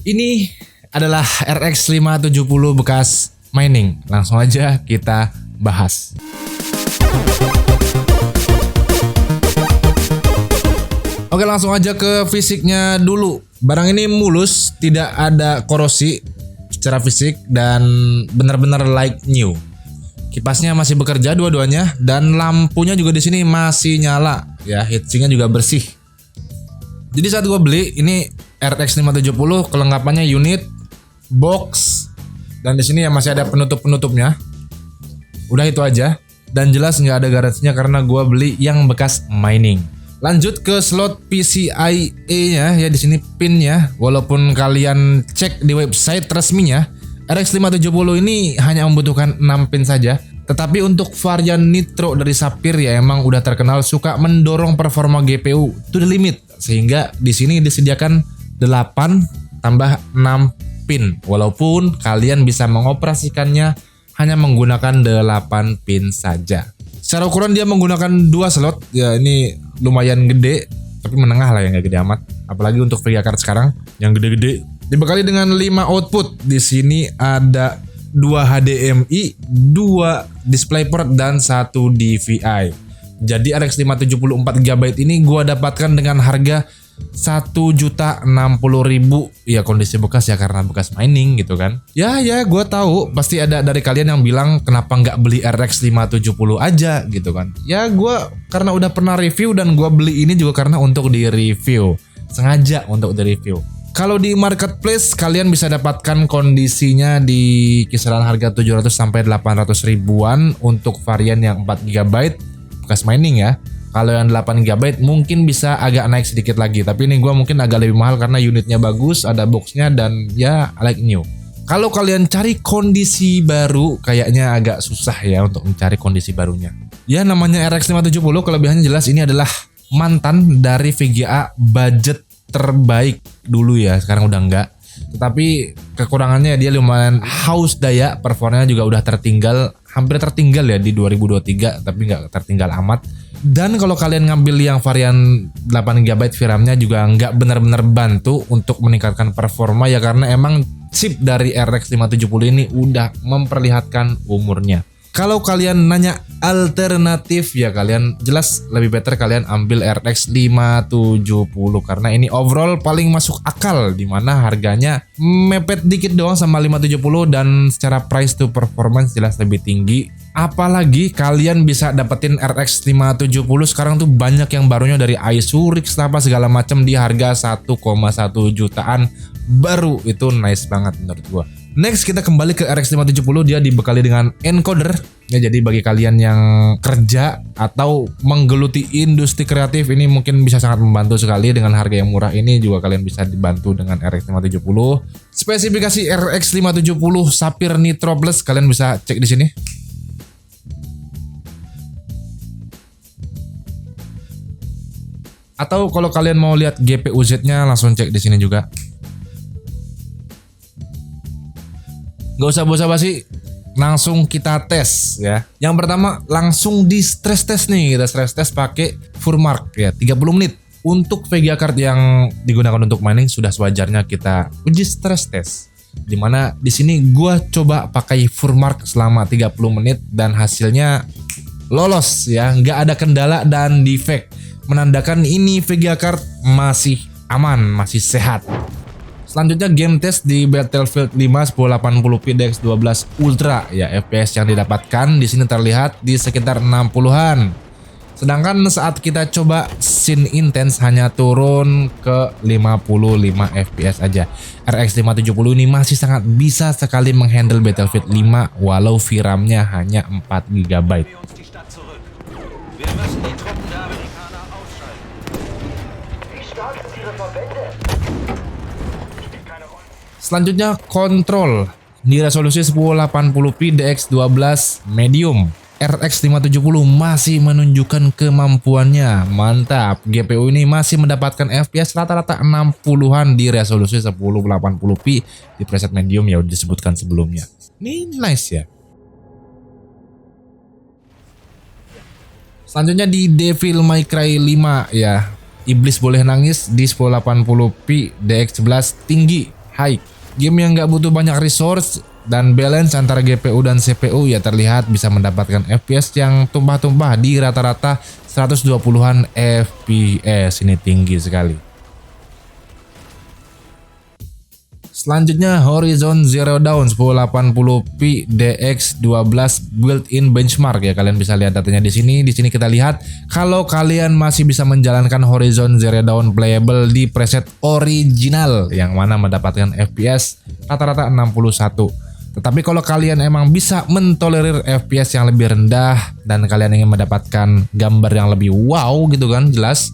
Ini adalah RX 570 bekas mining. Langsung aja kita bahas. Oke, langsung aja ke fisiknya dulu. Barang ini mulus, tidak ada korosi secara fisik dan benar-benar like new. Kipasnya masih bekerja dua-duanya dan lampunya juga di sini masih nyala ya, heatsinknya juga bersih. Jadi saat gua beli ini RX 570, kelengkapannya unit, box, dan di sini ya masih ada penutup-penutupnya. Udah itu aja, dan jelas nggak ada garansinya karena gua beli yang bekas mining. Lanjut ke slot PCIe-nya ya, di sini pinnya. Walaupun kalian cek di website resminya, RX 570 ini hanya membutuhkan 6 pin saja. Tetapi untuk varian Nitro dari Sapphire ya emang udah terkenal suka mendorong performa GPU to the limit, sehingga di sini disediakan 8 tambah 6 pin. Walaupun kalian bisa mengoperasikannya hanya menggunakan 8 pin saja. Secara ukuran dia menggunakan 2 slot, ya ini lumayan gede, tapi menengah lah ya, nggak gede amat. Apalagi untuk VGA card sekarang yang gede-gede. Dibekali dengan 5 output. Di sini ada 2 HDMI, 2 DisplayPort dan 1 DVI. Jadi RX 570 4GB ini gua dapatkan dengan harga 1.060.000 ya, kondisi bekas ya karena bekas mining gitu kan. Ya gue tahu pasti ada dari kalian yang bilang kenapa nggak beli RX 570 aja gitu kan. Ya gue karena udah pernah review dan gue beli ini juga karena untuk di review, sengaja untuk di review. Kalau di marketplace kalian bisa dapatkan kondisinya di kisaran harga 700 sampai 800 ribuan untuk varian yang 4GB bekas mining ya. Kalau yang 8GB mungkin bisa agak naik sedikit lagi, tapi ini gua mungkin agak lebih mahal karena unitnya bagus, ada boxnya dan ya like new. Kalau kalian cari kondisi baru kayaknya agak susah ya untuk mencari kondisi barunya. Ya namanya RX 570, kelebihannya jelas ini adalah mantan dari VGA budget terbaik dulu ya, sekarang udah enggak. Tetapi kekurangannya dia lumayan haus daya, performanya juga udah tertinggal, hampir tertinggal ya di 2023, tapi nggak tertinggal amat. Dan kalau kalian ngambil yang varian 8GB VRAM-nya juga nggak benar-benar bantu untuk meningkatkan performa ya, karena emang chip dari RX 570 ini udah memperlihatkan umurnya. Kalau kalian nanya alternatif ya, kalian jelas lebih better kalian ambil RX 570 karena ini overall paling masuk akal, dimana harganya mepet dikit doang sama 570 dan secara price to performance jelas lebih tinggi. Apalagi kalian bisa dapetin RX 570 sekarang tuh banyak yang barunya dari Isurix apa segala macam di harga 1,1 jutaan baru, itu nice banget menurut gua. Next kita kembali ke RX 570, dia dibekali dengan encoder ya, jadi bagi kalian yang kerja atau menggeluti industri kreatif ini mungkin bisa sangat membantu sekali. Dengan harga yang murah ini juga kalian bisa dibantu dengan RX 570. Spesifikasi RX 570 Sapphire Nitro Plus kalian bisa cek di sini. Atau kalau kalian mau lihat GPU Z-nya langsung cek di sini juga. Gak usah basa-basi, langsung kita tes ya. Yang pertama langsung di stress test nih, kita stress test pakai Furmark ya, 30 menit. Untuk VGA card yang digunakan untuk mining sudah sewajarnya kita uji stress test. Dimana di sini gua coba pakai Furmark selama 30 menit dan hasilnya lolos ya, nggak ada kendala dan defect, menandakan ini VGA card masih aman, masih sehat. Selanjutnya game test di Battlefield 5 1080p DX12 Ultra ya, FPS yang didapatkan di sini terlihat di sekitar 60-an. Sedangkan saat kita coba scene intense hanya turun ke 55 FPS aja. RX 570 ini masih sangat bisa sekali menghandle Battlefield 5 walau VRAM-nya hanya 4GB. Selanjutnya kontrol di resolusi 1080p DX12 medium. RX 570 masih menunjukkan kemampuannya, mantap. GPU ini masih mendapatkan FPS rata-rata 60-an di resolusi 1080p di preset medium ya, udah disebutkan sebelumnya. Ini nice ya. Selanjutnya di Devil May Cry 5 ya, Iblis Boleh Nangis di 1080p DX11 tinggi. high. Game yang nggak butuh banyak resource dan balance antara GPU dan CPU ya terlihat bisa mendapatkan FPS yang tumpah-tumpah di rata-rata 120-an FPS. Ini tinggi sekali. Selanjutnya Horizon Zero Dawn 1080p DX12 built-in benchmark ya, kalian bisa lihat datanya di sini. Di sini kita lihat kalau kalian masih bisa menjalankan Horizon Zero Dawn playable di preset original yang mana mendapatkan FPS rata-rata 61. Tetapi kalau kalian emang bisa mentolerir FPS yang lebih rendah dan kalian ingin mendapatkan gambar yang lebih wow gitu kan, jelas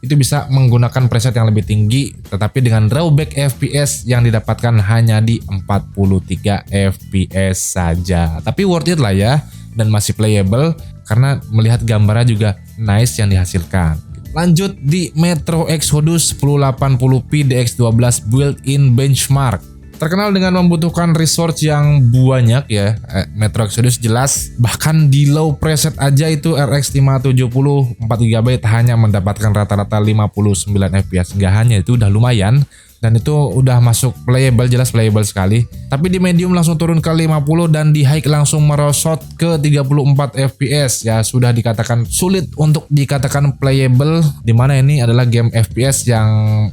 itu bisa menggunakan preset yang lebih tinggi tetapi dengan drawback FPS yang didapatkan hanya di 43 FPS saja. Tapi worth it lah ya dan masih playable karena melihat gambarnya juga nice yang dihasilkan. Lanjut di Metro Exodus 1080p DX12 built-in benchmark. Terkenal dengan membutuhkan resource yang banyak ya, Metro Exodus jelas. Bahkan di low preset aja itu RX 570 4GB hanya mendapatkan rata-rata 59 FPS. Nggak hanya itu udah lumayan. Dan itu udah masuk playable, jelas playable sekali. Tapi di medium langsung turun ke 50 dan di high langsung merosot ke 34 FPS. Ya sudah dikatakan sulit untuk dikatakan playable. Dimana ini adalah game FPS yang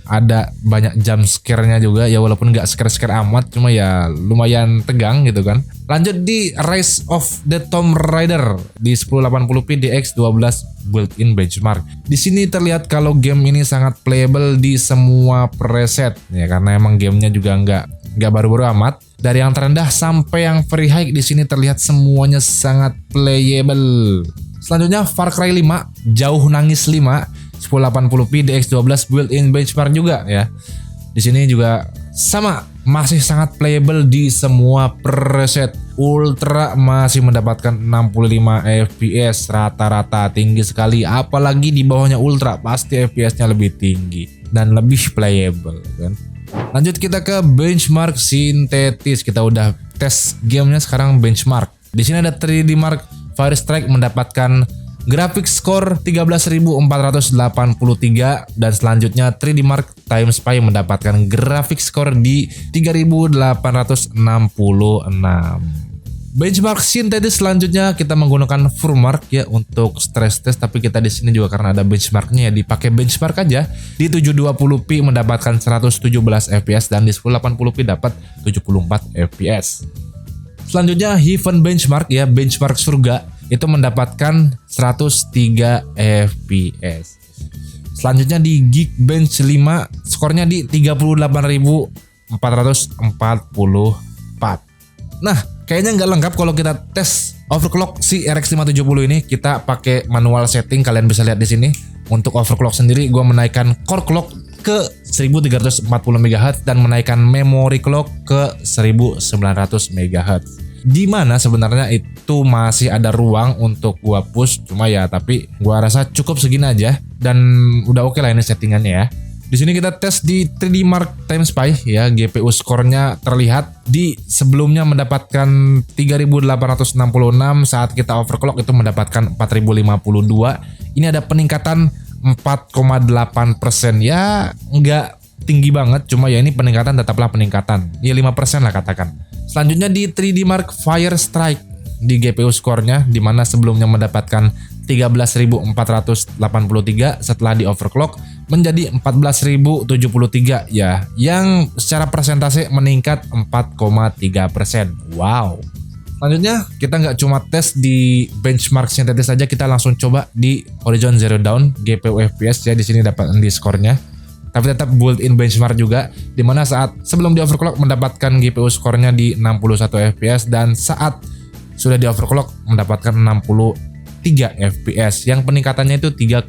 ada banyak jump scare-nya juga. Ya walaupun nggak scare-scare amat, cuma ya lumayan tegang gitu kan. Lanjut di Rise of the Tomb Raider di 1080p DX12 built-in benchmark. Di sini terlihat kalau game ini sangat playable di semua preset ya karena emang gamenya juga nggak baru-baru amat. Dari yang terendah sampai yang very high di sini terlihat semuanya sangat playable. Selanjutnya Far Cry 5 Jauh Nangis 5 1080p DX12 built-in benchmark juga ya. Di sini juga sama, masih sangat playable di semua preset. Ultra masih mendapatkan 65 FPS rata-rata, tinggi sekali. Apalagi di bawahnya Ultra pasti FPS-nya lebih tinggi dan lebih playable kan. Lanjut kita ke benchmark sintetis. Kita udah tes gamenya, sekarang benchmark. Di sini ada 3D Mark Firestrike mendapatkan graphic score 13.483 dan selanjutnya 3D Mark Time Spy mendapatkan graphic score di 3.866. Benchmark sintetis selanjutnya kita menggunakan Furmark ya untuk stress test, tapi kita di sini juga karena ada benchmarknya ya dipakai benchmark aja. Di 720p mendapatkan 117 FPS dan di 1080p dapat 74 FPS. Selanjutnya Heaven Benchmark ya, benchmark surga itu mendapatkan 103 FPS. Selanjutnya di Geekbench 5 skornya di 38.444. Nah, kayaknya nggak lengkap kalau kita tes overclock si RX 570 ini. Kita pakai manual setting, kalian bisa lihat di sini. Untuk overclock sendiri gue menaikkan core clock ke 1340 MHz dan menaikkan memory clock ke 1900 MHz. Di mana sebenarnya itu masih ada ruang untuk gua push, cuma ya tapi gua rasa cukup segini aja dan udah oke lah ini settingannya ya. Di sini kita tes di 3D Mark Time Spy ya, GPU skornya terlihat di sebelumnya mendapatkan 3866, saat kita overclock itu mendapatkan 4052. Ini ada peningkatan 4,8% ya, nggak tinggi banget, cuma ya ini peningkatan tetaplah peningkatan ya 5% lah katakan. Selanjutnya di 3D Mark Fire Strike di GPU skornya dimana sebelumnya mendapatkan 13.483 setelah di overclock menjadi 14.073 ya, yang secara persentase meningkat 4,3%. Wow. Selanjutnya kita nggak cuma tes di benchmark sintetis saja, kita langsung coba di Horizon Zero Dawn GPU FPS ya, di sini dapat di skornya. Tapi tetap built-in benchmark juga, dimana saat sebelum di overclock mendapatkan GPU skornya di 61 FPS dan saat sudah di overclock mendapatkan 63 FPS, yang peningkatannya itu 3,2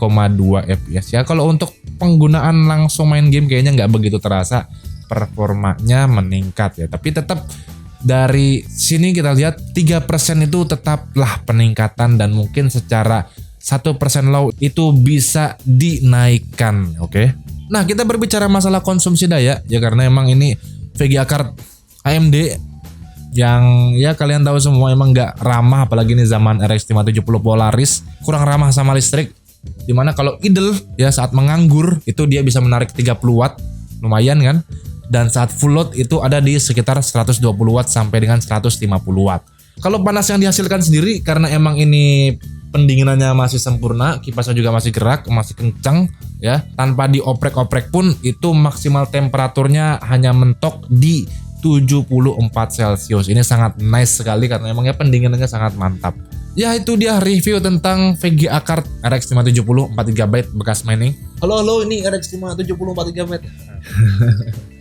FPS ya. Kalau untuk penggunaan langsung main game kayaknya nggak begitu terasa performanya meningkat ya, tapi tetap dari sini kita lihat 3% itu tetaplah peningkatan dan mungkin secara 1% low itu bisa dinaikkan, oke? Nah, kita berbicara masalah konsumsi daya ya, karena emang ini VGA card AMD yang ya kalian tahu semua emang nggak ramah, apalagi ini zaman RX 570 Polaris kurang ramah sama listrik. Dimana kalau idle ya saat menganggur itu dia bisa menarik 30 watt, lumayan kan. dan saat full load itu ada di sekitar 120 watt sampai dengan 150 watt. Kalau panas yang dihasilkan sendiri karena emang ini pendinginannya masih sempurna, kipasnya juga masih gerak, masih kencang ya. Tanpa dioprek-oprek pun itu maksimal temperaturnya hanya mentok di 74 Celcius. Ini sangat nice sekali karena emangnya pendinginannya sangat mantap. Ya itu dia review tentang VGA card RX 570 4GB bekas mining. Halo, ini RX 570 4GB.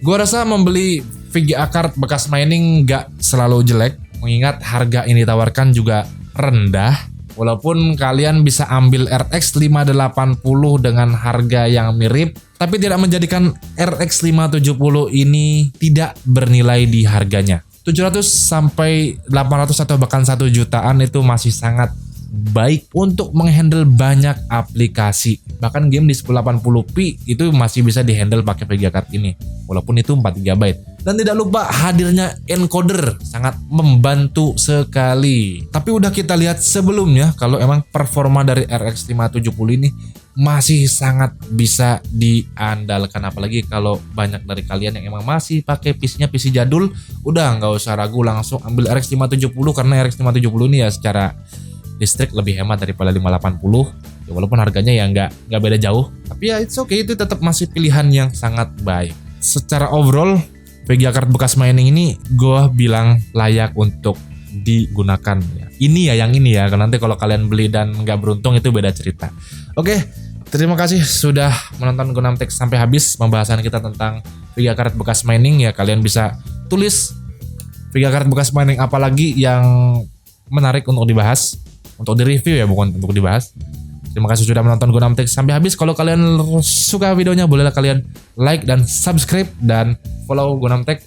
Gua rasa membeli VGA card bekas mining gak selalu jelek, mengingat harga yang ditawarkan juga rendah. Walaupun kalian bisa ambil RX 580 dengan harga yang mirip, tapi tidak menjadikan RX 570 ini tidak bernilai di harganya. 700 sampai 800 atau bahkan 1 jutaan itu masih sangat baik untuk menghandle banyak aplikasi. Bahkan game di 1080p itu masih bisa dihandle pakai VGA card ini, walaupun itu 4GB. Dan tidak lupa hadirnya encoder sangat membantu sekali. Tapi udah kita lihat sebelumnya kalau emang performa dari RX 570 ini masih sangat bisa diandalkan, apalagi kalau banyak dari kalian yang emang masih pakai PC-nya PC jadul, udah nggak usah ragu langsung ambil RX 570 karena RX 570 ini ya secara listrik lebih hemat daripada 580 ya, walaupun harganya ya nggak beda jauh, tapi ya it's okay, itu tetap masih pilihan yang sangat baik. Secara overall VGA card bekas mining ini gue bilang layak untuk digunakan ya. Ini ya yang ini ya, nanti kalau kalian beli dan nggak beruntung itu beda cerita. Oke, terima kasih sudah menonton Gunam Tech sampai habis pembahasan kita tentang VGA card bekas mining ya. Kalian bisa tulis VGA card bekas mining apalagi yang menarik untuk dibahas, untuk direview ya, bukan untuk dibahas. Terima kasih sudah menonton Gunam Tech sampai habis. Kalau kalian suka videonya bolehlah kalian like dan subscribe dan follow Gunam Tech.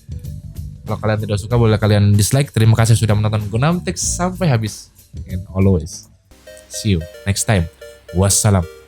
Kalau kalian tidak suka boleh kalian dislike. Terima kasih sudah menonton Gunam Tech sampai habis. And always see you next time. Wassalam.